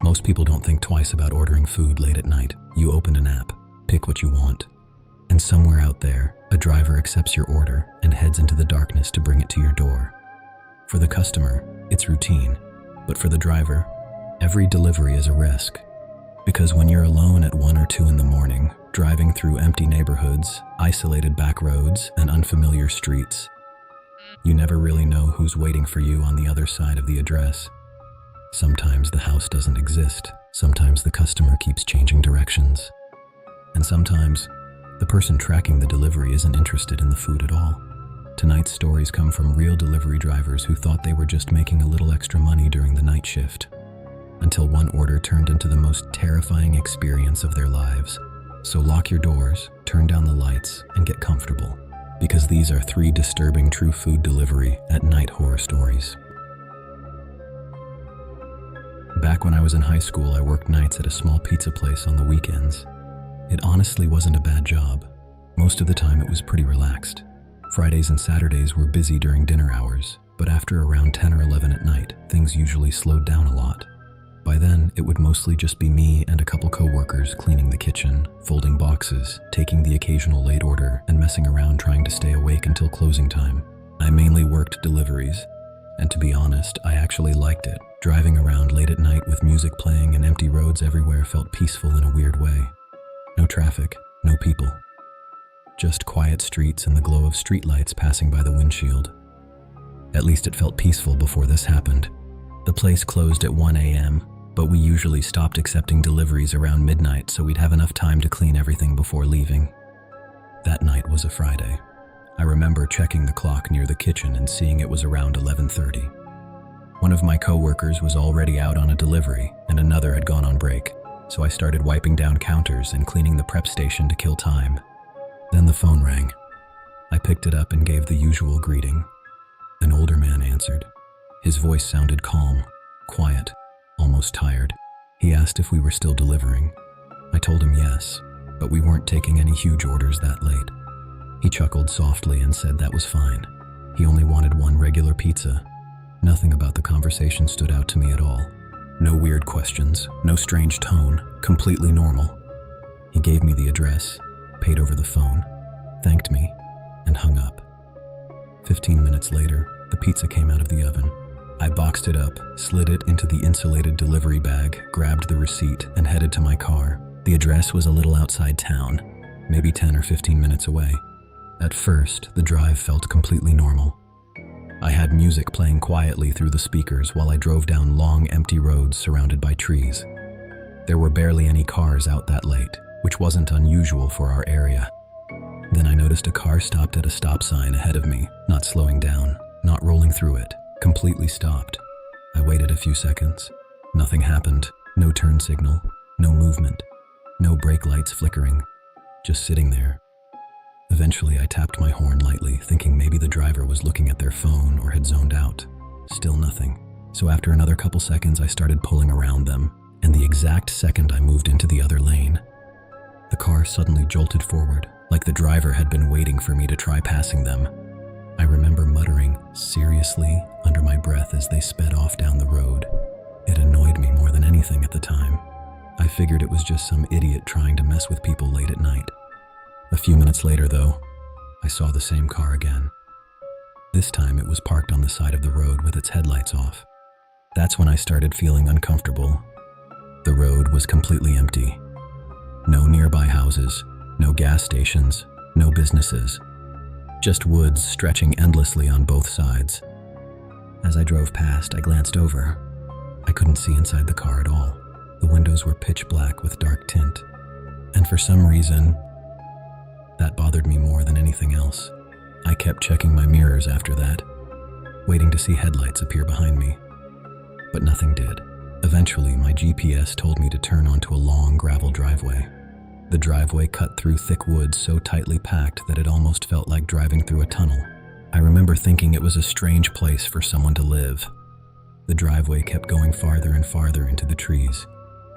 Most people don't think twice about ordering food late at night. You open an app, pick what you want, and somewhere out there, a driver accepts your order and heads into the darkness to bring it to your door. For the customer, it's routine, but for the driver, every delivery is a risk. Because when you're alone at 1 or 2 in the morning, driving through empty neighborhoods, isolated back roads, and unfamiliar streets, you never really know who's waiting for you on the other side of the address. Sometimes the house doesn't exist, sometimes the customer keeps changing directions, and sometimes the person tracking the delivery isn't interested in the food at all. Tonight's stories come from real delivery drivers who thought they were just making a little extra money during the night shift, until one order turned into the most terrifying experience of their lives. So lock your doors, turn down the lights, and get comfortable, because these are 3 disturbing true food delivery at night horror stories. Back when I was in high school, I worked nights at a small pizza place on the weekends. It honestly wasn't a bad job. Most of the time it was pretty relaxed. Fridays and Saturdays were busy during dinner hours, but after around 10 or 11 at night, things usually slowed down a lot. By then, it would mostly just be me and a couple co-workers cleaning the kitchen, folding boxes, taking the occasional late order, and messing around trying to stay awake until closing time. I mainly worked deliveries, and to be honest, I actually liked it. Driving around late at night with music playing and empty roads everywhere felt peaceful in a weird way. No traffic, no people. Just quiet streets and the glow of streetlights passing by the windshield. At least it felt peaceful before this happened. The place closed at 1 a.m., but we usually stopped accepting deliveries around midnight so we'd have enough time to clean everything before leaving. That night was a Friday. I remember checking the clock near the kitchen and seeing it was around 11:30. One of my co-workers was already out on a delivery and another had gone on break, so I started wiping down counters and cleaning the prep station to kill time. Then the phone rang. I picked it up and gave the usual greeting. An older man answered. His voice sounded calm, quiet, almost tired. He asked if we were still delivering. I told him yes, but we weren't taking any huge orders that late. He chuckled softly and said that was fine. He only wanted 1 regular pizza. Nothing about the conversation stood out to me at all. No weird questions, no strange tone, completely normal. He gave me the address, paid over the phone, thanked me, and hung up. 15 minutes later, the pizza came out of the oven. I boxed it up, slid it into the insulated delivery bag, grabbed the receipt, and headed to my car. The address was a little outside town, maybe 10 or 15 minutes away. At first, the drive felt completely normal. I had music playing quietly through the speakers while I drove down long, empty roads surrounded by trees. There were barely any cars out that late, which wasn't unusual for our area. Then I noticed a car stopped at a stop sign ahead of me, not slowing down, not rolling through it, completely stopped. I waited a few seconds. Nothing happened. No turn signal, no movement, no brake lights flickering, just sitting there. Eventually, I tapped my horn lightly, thinking maybe the driver was looking at their phone or had zoned out. Still nothing. So after another couple seconds, I started pulling around them, and the exact second I moved into the other lane, the car suddenly jolted forward, like the driver had been waiting for me to try passing them. I remember muttering, seriously, under my breath as they sped off down the road. It annoyed me more than anything at the time. I figured it was just some idiot trying to mess with people late at night. A few minutes later, though, I saw the same car again. This time it was parked on the side of the road with its headlights off. That's when I started feeling uncomfortable. The road was completely empty. No nearby houses, no gas stations, no businesses. Just woods stretching endlessly on both sides. As I drove past, I glanced over. I couldn't see inside the car at all. The windows were pitch black with dark tint. And for some reason, that bothered me more than anything else. I kept checking my mirrors after that, waiting to see headlights appear behind me. But nothing did. Eventually, my GPS told me to turn onto a long gravel driveway. The driveway cut through thick woods so tightly packed that it almost felt like driving through a tunnel. I remember thinking it was a strange place for someone to live. The driveway kept going farther and farther into the trees.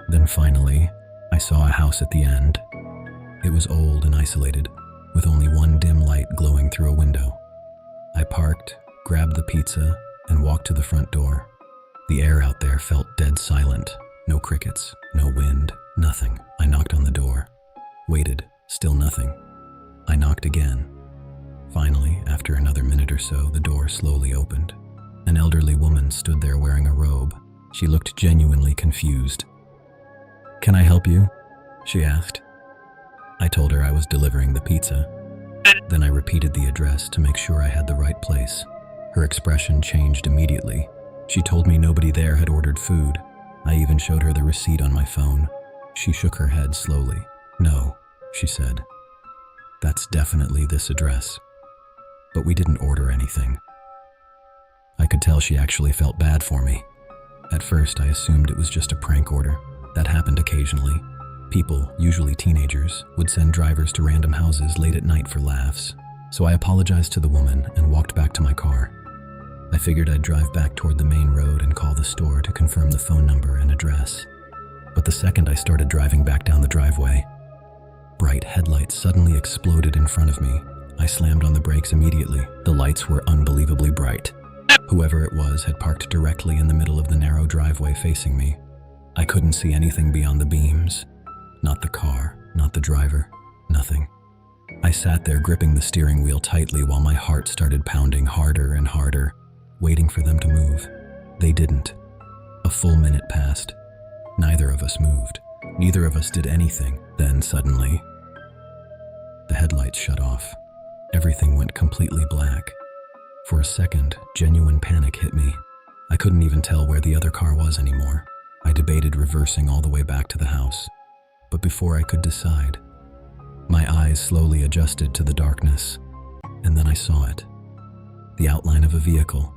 Then finally, I saw a house at the end. It was old and isolated, with only one dim light glowing through a window. I parked, grabbed the pizza, and walked to the front door. The air out there felt dead silent, No crickets, no wind, nothing. I knocked on the door. Waited, still nothing. I knocked again. Finally, after another minute or so, the door slowly opened. An elderly woman stood there wearing a robe. She looked genuinely confused. "Can I help you?" she asked. I told her I was delivering the pizza. Then I repeated the address to make sure I had the right place. Her expression changed immediately. She told me nobody there had ordered food. I even showed her the receipt on my phone. She shook her head slowly. "No," she said. "That's definitely this address. But we didn't order anything." I could tell she actually felt bad for me. At first, I assumed it was just a prank order. That happened occasionally. People, usually teenagers, would send drivers to random houses late at night for laughs. So I apologized to the woman and walked back to my car. I figured I'd drive back toward the main road and call the store to confirm the phone number and address. But the second I started driving back down the driveway, bright headlights suddenly exploded in front of me. I slammed on the brakes immediately. The lights were unbelievably bright. Whoever it was had parked directly in the middle of the narrow driveway facing me. I couldn't see anything beyond the beams. Not the car, not the driver, nothing. I sat there gripping the steering wheel tightly while my heart started pounding harder and harder, waiting for them to move. They didn't. A full minute passed. Neither of us moved. Neither of us did anything. Then suddenly, the headlights shut off. Everything went completely black. For a second, genuine panic hit me. I couldn't even tell where the other car was anymore. I debated reversing all the way back to the house. But before I could decide, my eyes slowly adjusted to the darkness, and then I saw it. The outline of a vehicle,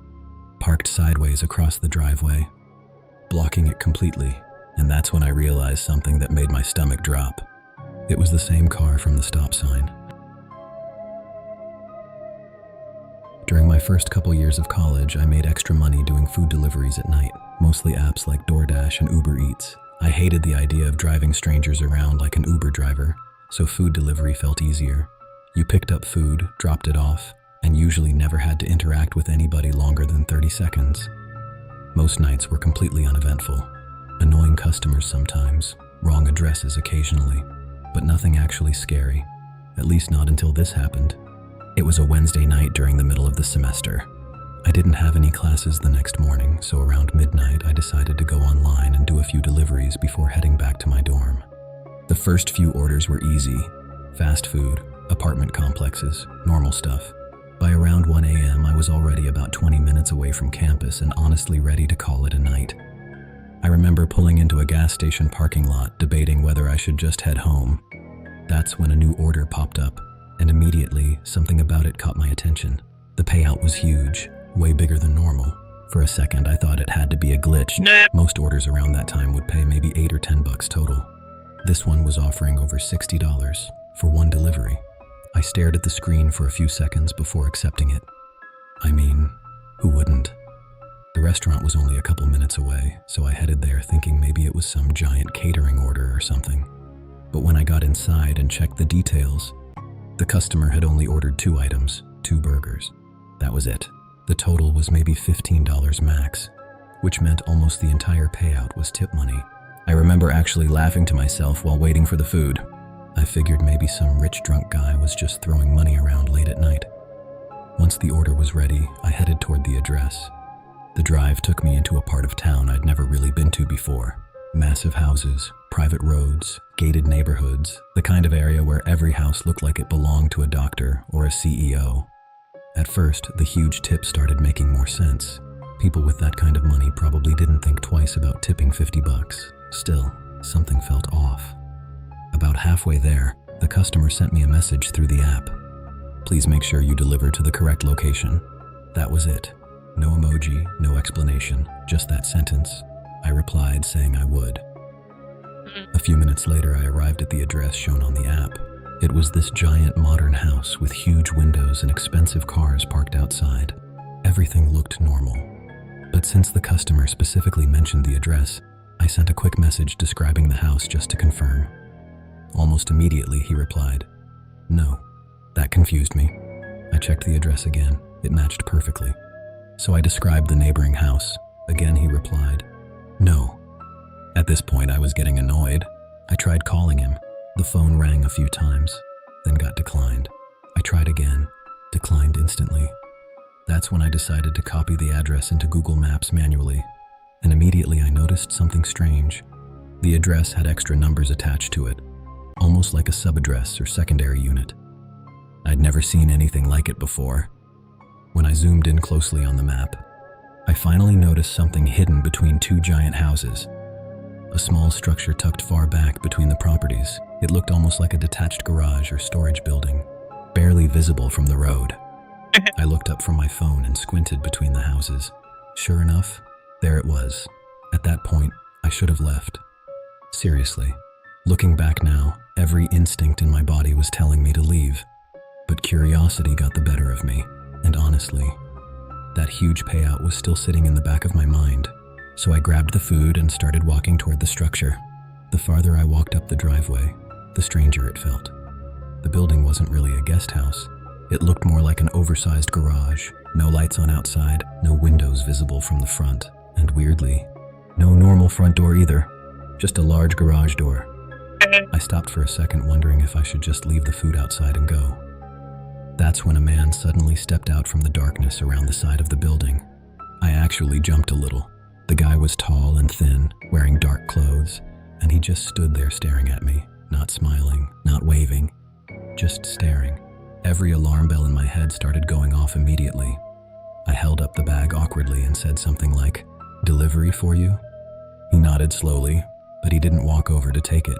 parked sideways across the driveway, blocking it completely, and that's when I realized something that made my stomach drop. It was the same car from the stop sign. During my first couple years of college, I made extra money doing food deliveries at night, mostly apps like DoorDash and Uber Eats. I hated the idea of driving strangers around like an Uber driver, so food delivery felt easier. You picked up food, dropped it off, and usually never had to interact with anybody longer than 30 seconds. Most nights were completely uneventful. Annoying customers sometimes, wrong addresses occasionally, but nothing actually scary, at least not until this happened. It was a Wednesday night during the middle of the semester. I didn't have any classes the next morning, so around midnight I decided to go online and do a few deliveries before heading back to my dorm. The first few orders were easy. Fast food, apartment complexes, normal stuff. By around 1 a.m. I was already about 20 minutes away from campus and honestly ready to call it a night. I remember pulling into a gas station parking lot, debating whether I should just head home. That's when a new order popped up, and immediately something about it caught my attention. The payout was huge. Way bigger than normal. For a second, I thought it had to be a glitch. Most orders around that time would pay maybe $8 or $10 total. This one was offering over $60 for one delivery. I stared at the screen for a few seconds before accepting it. I mean, who wouldn't? The restaurant was only a couple minutes away, so I headed there thinking maybe it was some giant catering order or something. But when I got inside and checked the details, the customer had only ordered 2 items, 2 burgers. That was it. The total was maybe $15 max, which meant almost the entire payout was tip money. I remember actually laughing to myself while waiting for the food. I figured maybe some rich drunk guy was just throwing money around late at night. Once the order was ready, I headed toward the address. The drive took me into a part of town I'd never really been to before. Massive houses, private roads, gated neighborhoods, the kind of area where every house looked like it belonged to a doctor or a CEO. At first, the huge tip started making more sense. People with that kind of money probably didn't think twice about tipping $50. Still, something felt off. About halfway there, the customer sent me a message through the app. "Please make sure you deliver to the correct location." That was it. No emoji, no explanation, just that sentence. I replied saying I would. A few minutes later, I arrived at the address shown on the app. It was this giant modern house with huge windows and expensive cars parked outside. Everything looked normal. But since the customer specifically mentioned the address, I sent a quick message describing the house just to confirm. Almost immediately, he replied, "No." That confused me. I checked the address again. It matched perfectly. So I described the neighboring house. Again, he replied, "No." At this point, I was getting annoyed. I tried calling him. The phone rang a few times, then got declined. I tried again, declined instantly. That's when I decided to copy the address into Google Maps manually, and immediately I noticed something strange. The address had extra numbers attached to it, almost like a subaddress or secondary unit. I'd never seen anything like it before. When I zoomed in closely on the map, I finally noticed something hidden between two giant houses. A small structure tucked far back between the properties. It looked almost like a detached garage or storage building, barely visible from the road. I looked up from my phone and squinted between the houses. Sure enough, there it was. At that point, I should have left. Seriously, looking back now, every instinct in my body was telling me to leave. But curiosity got the better of me, and honestly, that huge payout was still sitting in the back of my mind. So I grabbed the food and started walking toward the structure. The farther I walked up the driveway, the stranger it felt. The building wasn't really a guest house. It looked more like an oversized garage. No lights on outside, no windows visible from the front, and weirdly, no normal front door either, just a large garage door. I stopped for a second, wondering if I should just leave the food outside and go. That's when a man suddenly stepped out from the darkness around the side of the building. I actually jumped a little. The guy was tall and thin, wearing dark clothes, and he just stood there staring at me, not smiling, not waving, just staring. Every alarm bell in my head started going off immediately. I held up the bag awkwardly and said something like, "Delivery for you?" He nodded slowly, but he didn't walk over to take it.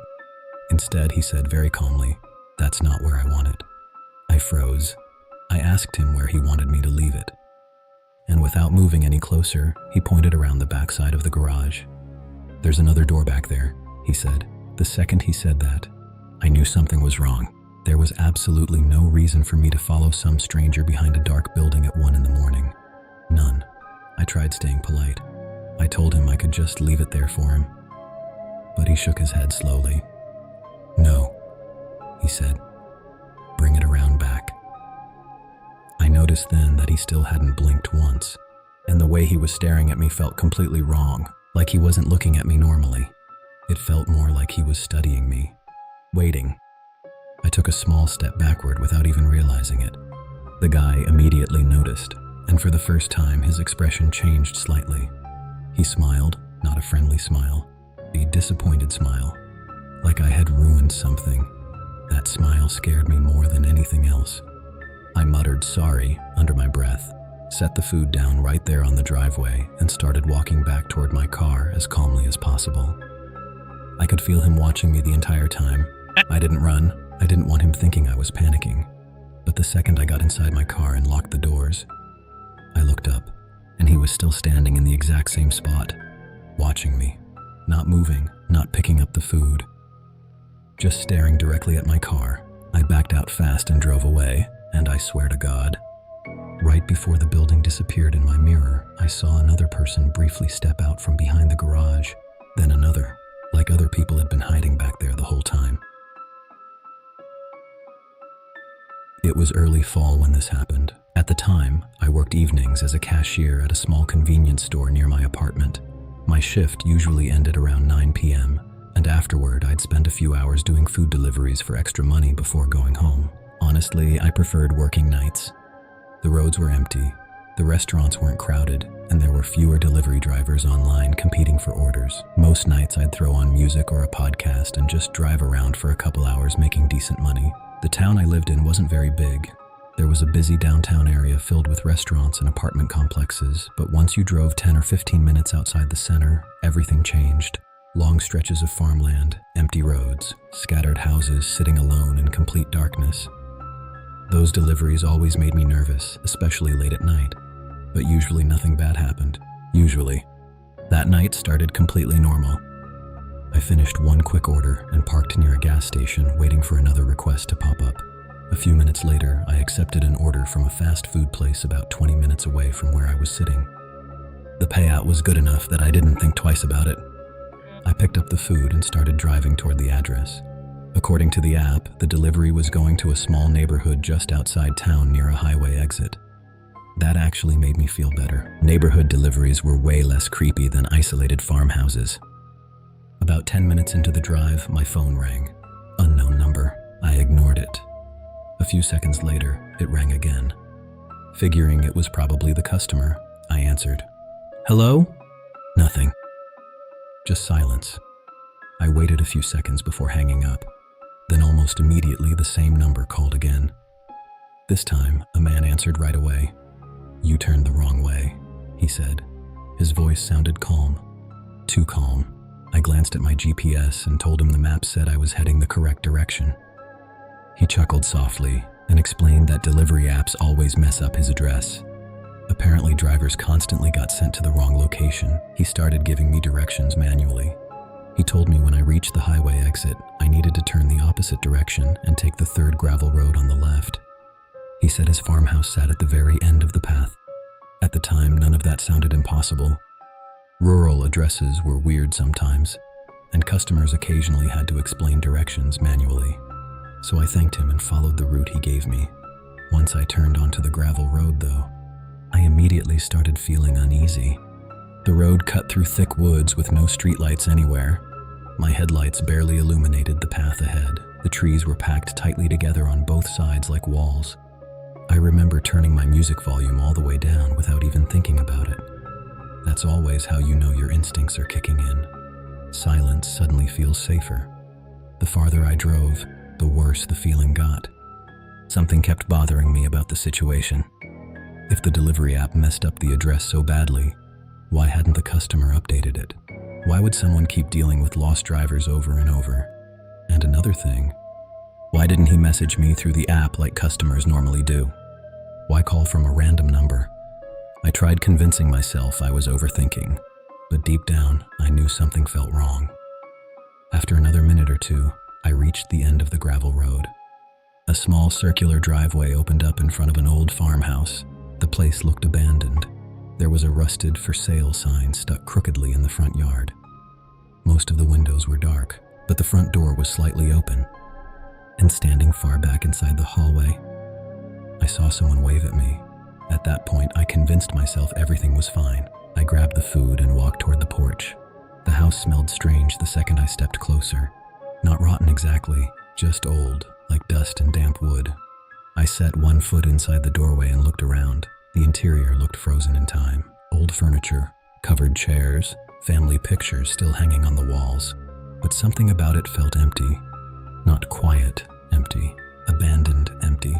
Instead, he said very calmly, "That's not where I want it." I froze. I asked him where he wanted me to leave it. And without moving any closer, he pointed around the backside of the garage. "There's another door back there," he said. The second he said that, I knew something was wrong. There was absolutely no reason for me to follow some stranger behind a dark building at 1 a.m. None. I tried staying polite. I told him I could just leave it there for him. But he shook his head slowly. "No," he said. "Bring it around back." I noticed then that he still hadn't blinked once, and the way he was staring at me felt completely wrong, like he wasn't looking at me normally. It felt more like he was studying me, waiting. I took a small step backward without even realizing it. The guy immediately noticed, and for the first time his expression changed slightly. He smiled, not a friendly smile, a disappointed smile, like I had ruined something. That smile scared me more than anything else. I muttered sorry under my breath, set the food down right there on the driveway, and started walking back toward my car as calmly as possible. I could feel him watching me the entire time. I didn't run. I didn't want him thinking I was panicking. But the second I got inside my car and locked the doors, I looked up, and he was still standing in the exact same spot, watching me, not moving, not picking up the food, just staring directly at my car. I backed out fast and drove away, and I swear to God, right before the building disappeared in my mirror, I saw another person briefly step out from behind the garage, then another, like other people had been hiding back there the whole time. It was early fall when this happened. At the time, I worked evenings as a cashier at a small convenience store near my apartment. My shift usually ended around 9 p.m., and afterward I'd spend a few hours doing food deliveries for extra money before going home. Honestly, I preferred working nights. The roads were empty, the restaurants weren't crowded, and there were fewer delivery drivers online competing for orders. Most nights I'd throw on music or a podcast and just drive around for a couple hours making decent money. The town I lived in wasn't very big. There was a busy downtown area filled with restaurants and apartment complexes, but once you drove 10 or 15 minutes outside the center, everything changed. Long stretches of farmland, empty roads, scattered houses sitting alone in complete darkness. Those deliveries always made me nervous, especially late at night. But usually nothing bad happened. Usually. That night started completely normal. I finished one quick order and parked near a gas station waiting for another request to pop up. A few minutes later, I accepted an order from a fast food place about 20 minutes away from where I was sitting. The payout was good enough that I didn't think twice about it. I picked up the food and started driving toward the address. According to the app, the delivery was going to a small neighborhood just outside town near a highway exit. That actually made me feel better. Neighborhood deliveries were way less creepy than isolated farmhouses. About 10 minutes into the drive, my phone rang. Unknown number. I ignored it. A few seconds later, it rang again. Figuring it was probably the customer, I answered. Hello? Nothing. Just silence. I waited a few seconds before hanging up. Then almost immediately the same number called again. This time, a man answered right away. You turned the wrong way, he said. His voice sounded calm. Too calm. I glanced at my GPS and told him the map said I was heading the correct direction. He chuckled softly and explained that delivery apps always mess up his address. Apparently drivers constantly got sent to the wrong location. He started giving me directions manually. He told me when I reached the highway exit, I needed to turn the opposite direction and take the third gravel road on the left. He said his farmhouse sat at the very end of the path. At the time, none of that sounded impossible. Rural addresses were weird sometimes, and customers occasionally had to explain directions manually. So I thanked him and followed the route he gave me. Once I turned onto the gravel road, though, I immediately started feeling uneasy. The road cut through thick woods with no streetlights anywhere. My headlights barely illuminated the path ahead. The trees were packed tightly together on both sides like walls. I remember turning my music volume all the way down without even thinking about it. That's always how you know your instincts are kicking in. Silence suddenly feels safer. The farther I drove, the worse the feeling got. Something kept bothering me about the situation. If the delivery app messed up the address so badly, why hadn't the customer updated it? Why would someone keep dealing with lost drivers over and over? And another thing, why didn't he message me through the app like customers normally do? Why call from a random number? I tried convincing myself I was overthinking, but deep down, I knew something felt wrong. After another minute or two, I reached the end of the gravel road. A small circular driveway opened up in front of an old farmhouse. The place looked abandoned. There was a rusted for sale sign stuck crookedly in the front yard. Most of the windows were dark, but the front door was slightly open. And standing far back inside the hallway, I saw someone wave at me. At that point, I convinced myself everything was fine. I grabbed the food and walked toward the porch. The house smelled strange the second I stepped closer. Not rotten exactly, just old, like dust and damp wood. I set one foot inside the doorway and looked around. The interior looked frozen in time. Old furniture, covered chairs, family pictures still hanging on the walls. But something about it felt empty. Not quiet empty, abandoned empty.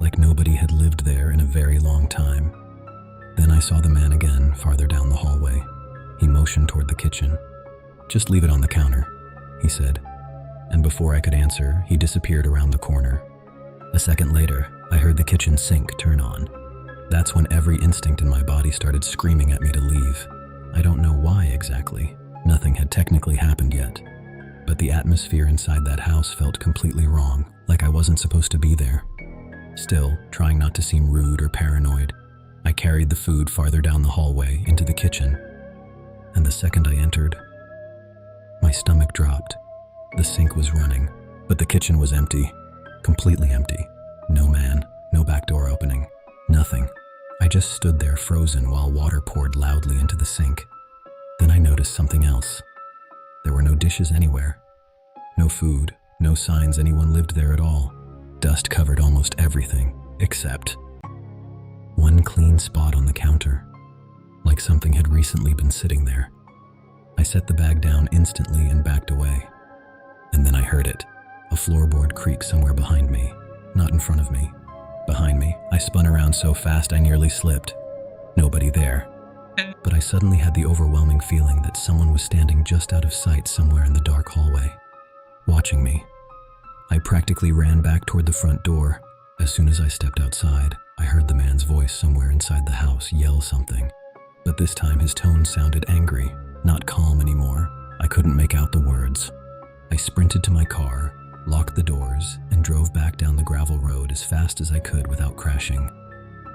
Like nobody had lived there in a very long time. Then I saw the man again farther down the hallway. He motioned toward the kitchen. Just leave it on the counter, he said. And before I could answer, he disappeared around the corner. A second later, I heard the kitchen sink turn on. That's when every instinct in my body started screaming at me to leave. I don't know why exactly. Nothing had technically happened yet. But the atmosphere inside that house felt completely wrong, like I wasn't supposed to be there. Still, trying not to seem rude or paranoid, I carried the food farther down the hallway into the kitchen. And the second I entered, my stomach dropped. The sink was running, but the kitchen was empty. Completely empty. No man, no back door opening, nothing. I just stood there frozen while water poured loudly into the sink. Then I noticed something else. There were no dishes anywhere. No food, no signs anyone lived there at all. Dust covered almost everything, except one clean spot on the counter, like something had recently been sitting there. I set the bag down instantly and backed away. And then I heard it, a floorboard creak somewhere behind me, not in front of me. Behind me, I spun around so fast I nearly slipped. Nobody there. But I suddenly had the overwhelming feeling that someone was standing just out of sight somewhere in the dark hallway, watching me. I practically ran back toward the front door. As soon as I stepped outside, I heard the man's voice somewhere inside the house yell something. But this time his tone sounded angry, not calm anymore. I couldn't make out the words. I sprinted to my car, locked the doors, and drove back down the gravel road as fast as I could without crashing.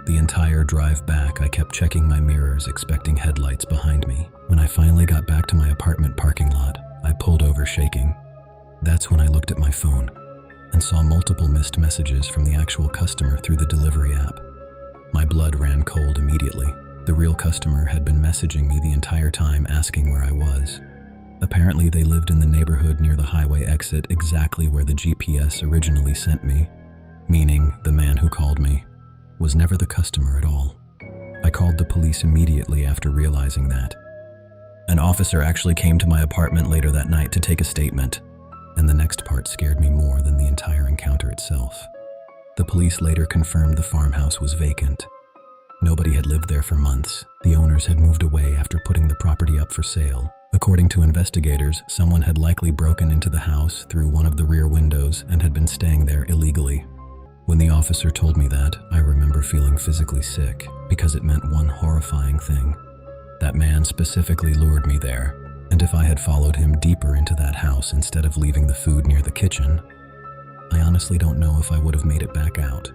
The entire drive back, I kept checking my mirrors, expecting headlights behind me. When I finally got back to my apartment parking lot, I pulled over shaking. That's when I looked at my phone and saw multiple missed messages from the actual customer through the delivery app. My blood ran cold immediately. The real customer had been messaging me the entire time asking where I was. Apparently, they lived in the neighborhood near the highway exit, exactly where the GPS originally sent me, meaning the man who called me was never the customer at all. I called the police immediately after realizing that. An officer actually came to my apartment later that night to take a statement, and the next part scared me more than the entire encounter itself. The police later confirmed the farmhouse was vacant. Nobody had lived there for months. The owners had moved away after putting the property up for sale. According to investigators, someone had likely broken into the house through one of the rear windows and had been staying there illegally. When the officer told me that, I remember feeling physically sick because it meant one horrifying thing. That man specifically lured me there, and if I had followed him deeper into that house instead of leaving the food near the kitchen, I honestly don't know if I would have made it back out.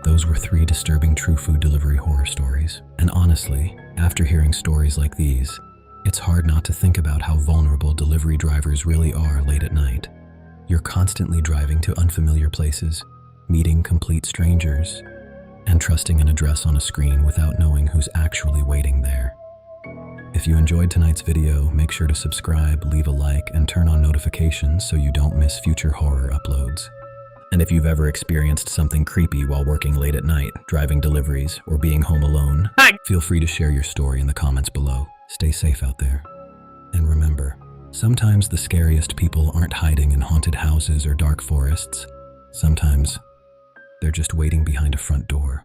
Those were 3 disturbing true food delivery horror stories, and honestly, after hearing stories like these, it's hard not to think about how vulnerable delivery drivers really are late at night. You're constantly driving to unfamiliar places, meeting complete strangers, and trusting an address on a screen without knowing who's actually waiting there. If you enjoyed tonight's video, make sure to subscribe, leave a like, and turn on notifications so you don't miss future horror uploads. And if you've ever experienced something creepy while working late at night, driving deliveries, or being home alone, feel free to share your story in the comments below. Stay safe out there. And remember, sometimes the scariest people aren't hiding in haunted houses or dark forests. Sometimes they're just waiting behind a front door.